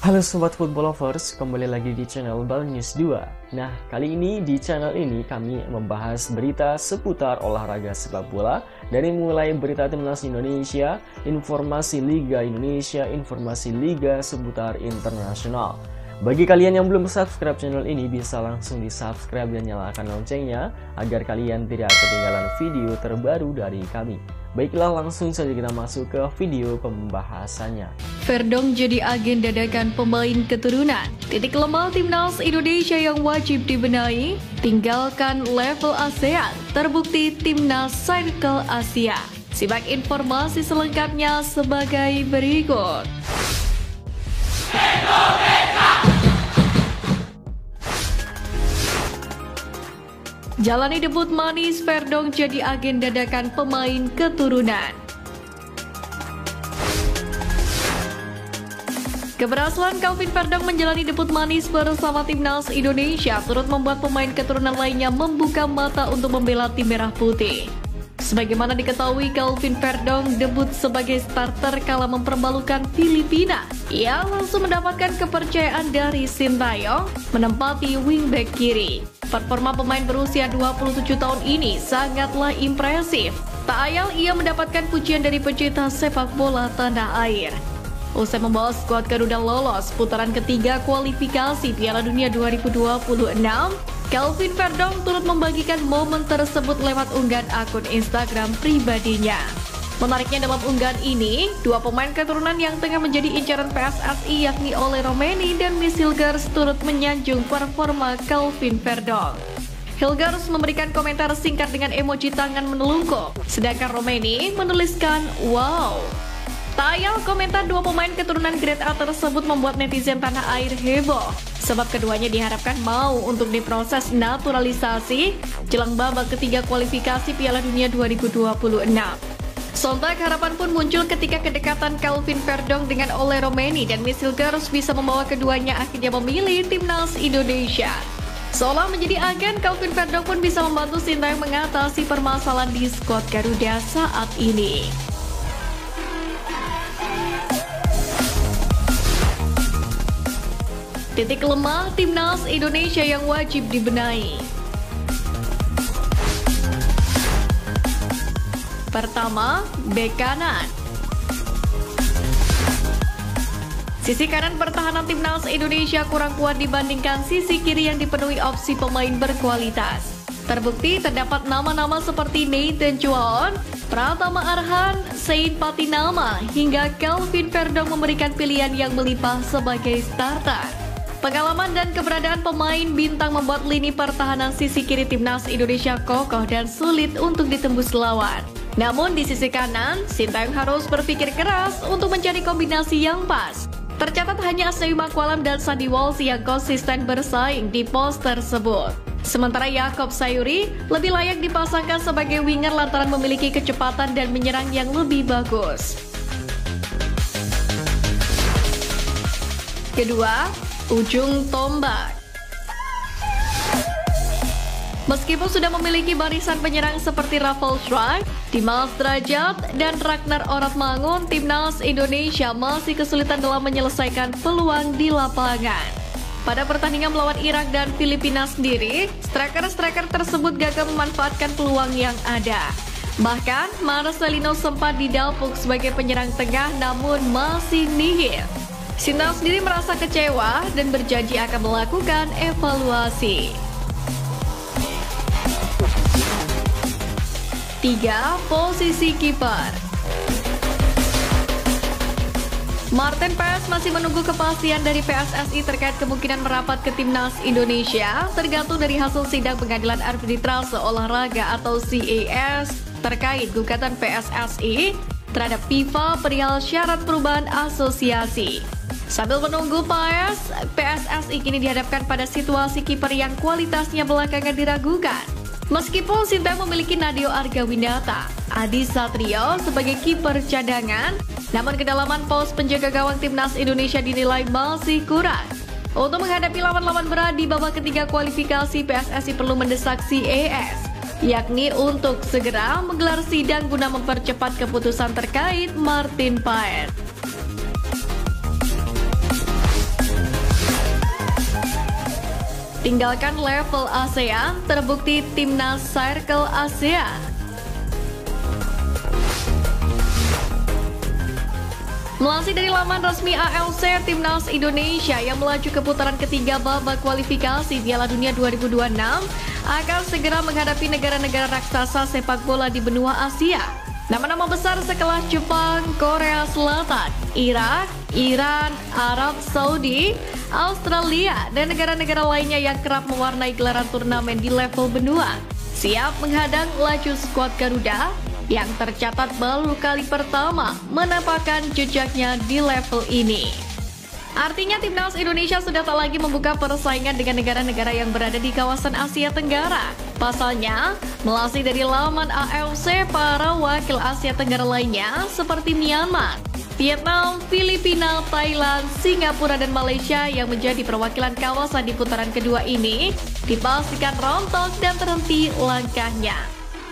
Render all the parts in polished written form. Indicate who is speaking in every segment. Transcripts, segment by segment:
Speaker 1: Halo Sobat Football Lovers, kembali lagi di channel Bal News 2. Nah, kali ini di channel ini kami membahas berita seputar olahraga sepak bola. Dari mulai berita timnas Indonesia, informasi Liga Indonesia, informasi Liga seputar internasional. Bagi kalian yang belum subscribe channel ini, bisa langsung di subscribe dan nyalakan loncengnya agar kalian tidak ketinggalan video terbaru dari kami. Baiklah, langsung saja kita masuk ke video pembahasannya.
Speaker 2: Verdong jadi agen dadakan pemain keturunan. Titik lemah timnas Indonesia yang wajib dibenahi. Tinggalkan level ASEAN. Terbukti timnas Circle Asia. Simak informasi selengkapnya sebagai berikut. Jalani debut manis, Verdong jadi agen dadakan pemain keturunan. Keberhasilan Calvin Verdong menjalani debut manis bersama timnas Indonesia turut membuat pemain keturunan lainnya membuka mata untuk membela tim merah putih. Sebagaimana diketahui, Calvin Verdong debut sebagai starter kala mempermalukan Filipina. Ia langsung mendapatkan kepercayaan dari Sintayong menempati wingback kiri. Performa pemain berusia 27 tahun ini sangatlah impresif. Tak ayal ia mendapatkan pujian dari pecinta sepak bola tanah air. Usai membawa skuad Garuda lolos putaran ketiga kualifikasi Piala Dunia 2026, Calvin Verdong turut membagikan momen tersebut lewat unggahan akun Instagram pribadinya. Menariknya dalam unggahan ini, dua pemain keturunan yang tengah menjadi incaran PSSI yakni Ole Romeni dan Miss Hilgers turut menyanjung performa Calvin Verdong. Hilgers memberikan komentar singkat dengan emoji tangan menelungkup, sedangkan Romeni menuliskan "Wow". Tak ayal komentar dua pemain keturunan grade A tersebut membuat netizen tanah air heboh, sebab keduanya diharapkan mau untuk diproses naturalisasi jelang babak ketiga kualifikasi Piala Dunia 2026. Sontak harapan pun muncul ketika kedekatan Calvin Verdong dengan Ole Romeni dan Miss Hilgers bisa membawa keduanya akhirnya memilih timnas Indonesia. Seolah menjadi agen, Calvin Verdong pun bisa membantu Sintayong mengatasi permasalahan di skuad Garuda saat ini. Titik lemah timnas Indonesia yang wajib dibenahi. Pertama, bek kanan. Sisi kanan pertahanan timnas Indonesia kurang kuat dibandingkan sisi kiri yang dipenuhi opsi pemain berkualitas. Terbukti terdapat nama-nama seperti Nathan Chuaon, Pratama Arhan, Said Patinama, hingga Calvin Verdong memberikan pilihan yang melimpah sebagai starter. Pengalaman dan keberadaan pemain bintang membuat lini pertahanan sisi kiri timnas Indonesia kokoh dan sulit untuk ditembus lawan. Namun di sisi kanan, Sintayong harus berpikir keras untuk mencari kombinasi yang pas. Tercatat hanya Asnawi Makwalam dan Sandi Walsh yang konsisten bersaing di pos tersebut. Sementara Yaakob Sayuri lebih layak dipasangkan sebagai winger lantaran memiliki kecepatan dan menyerang yang lebih bagus. Kedua, ujung tombak. Meskipun sudah memiliki barisan penyerang seperti Rafael Struijk, Dimas Drajat, dan Ragnar Oratmangun, timnas Indonesia masih kesulitan dalam menyelesaikan peluang di lapangan. Pada pertandingan melawan Irak dan Filipina sendiri, striker-striker tersebut gagal memanfaatkan peluang yang ada. Bahkan, Marcelino sempat didapuk sebagai penyerang tengah namun masih nihil. Sintayong sendiri merasa kecewa dan berjanji akan melakukan evaluasi. 3. Posisi kiper. Martin Paes masih menunggu kepastian dari PSSI terkait kemungkinan merapat ke timnas Indonesia, tergantung dari hasil sidang pengadilan arbitrase olahraga atau CAS terkait gugatan PSSI terhadap FIFA perihal syarat perubahan asosiasi. Sambil menunggu Paes, PSSI kini dihadapkan pada situasi kiper yang kualitasnya belakangan diragukan. Meskipun Sintayong memiliki Nadeo Argawinata, Adi Satrio sebagai kiper cadangan, namun kedalaman pos penjaga gawang timnas Indonesia dinilai masih kurang. Untuk menghadapi lawan-lawan berat di babak ketiga kualifikasi, PSSI perlu mendesak CAS, yakni untuk segera menggelar sidang guna mempercepat keputusan terkait Martin Paes. tinggalkan level ASEAN, terbukti Timnas Circle ASEAN. Melansir dari laman resmi ALC, Timnas Indonesia yang melaju ke putaran ketiga babak kualifikasi Piala Dunia 2026 akan segera menghadapi negara-negara raksasa sepak bola di benua Asia. Nama-nama besar sekelas Jepang, Korea Selatan, Irak, Iran, Arab Saudi, Australia, dan negara-negara lainnya yang kerap mewarnai gelaran turnamen di level benua siap menghadang laju skuad Garuda yang tercatat baru kali pertama menampakkan jejaknya di level ini. Artinya Timnas Indonesia sudah tak lagi membuka persaingan dengan negara-negara yang berada di kawasan Asia Tenggara. Pasalnya, melansir dari laman AFC, para wakil Asia Tenggara lainnya seperti Myanmar, Vietnam, Filipina, Thailand, Singapura, dan Malaysia yang menjadi perwakilan kawasan di putaran kedua ini dipastikan rontok dan terhenti langkahnya.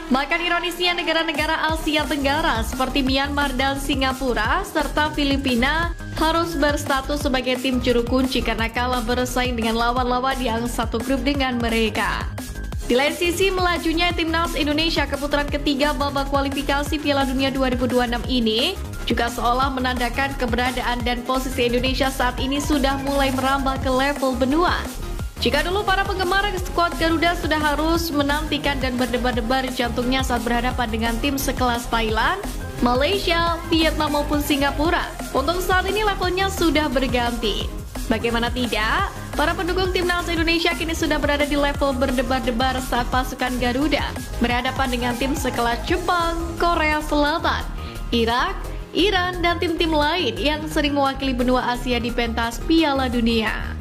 Speaker 2: Bahkan ironisnya negara-negara Asia Tenggara seperti Myanmar dan Singapura serta Filipina harus berstatus sebagai tim juru kunci karena kalah bersaing dengan lawan-lawan yang satu grup dengan mereka. Di lain sisi, melajunya Timnas Indonesia ke putaran ketiga babak kualifikasi Piala Dunia 2026 ini juga seolah menandakan keberadaan dan posisi Indonesia saat ini sudah mulai merambah ke level benua. Jika dulu para penggemar skuad Garuda sudah harus menantikan dan berdebar-debar jantungnya saat berhadapan dengan tim sekelas Thailand, Malaysia, Vietnam maupun Singapura, untuk saat ini levelnya sudah berganti. Bagaimana tidak, para pendukung Timnas Indonesia kini sudah berada di level berdebar-debar saat pasukan Garuda berhadapan dengan tim sekelas Jepang, Korea Selatan, Irak, Iran, dan tim-tim lain yang sering mewakili benua Asia di pentas Piala Dunia.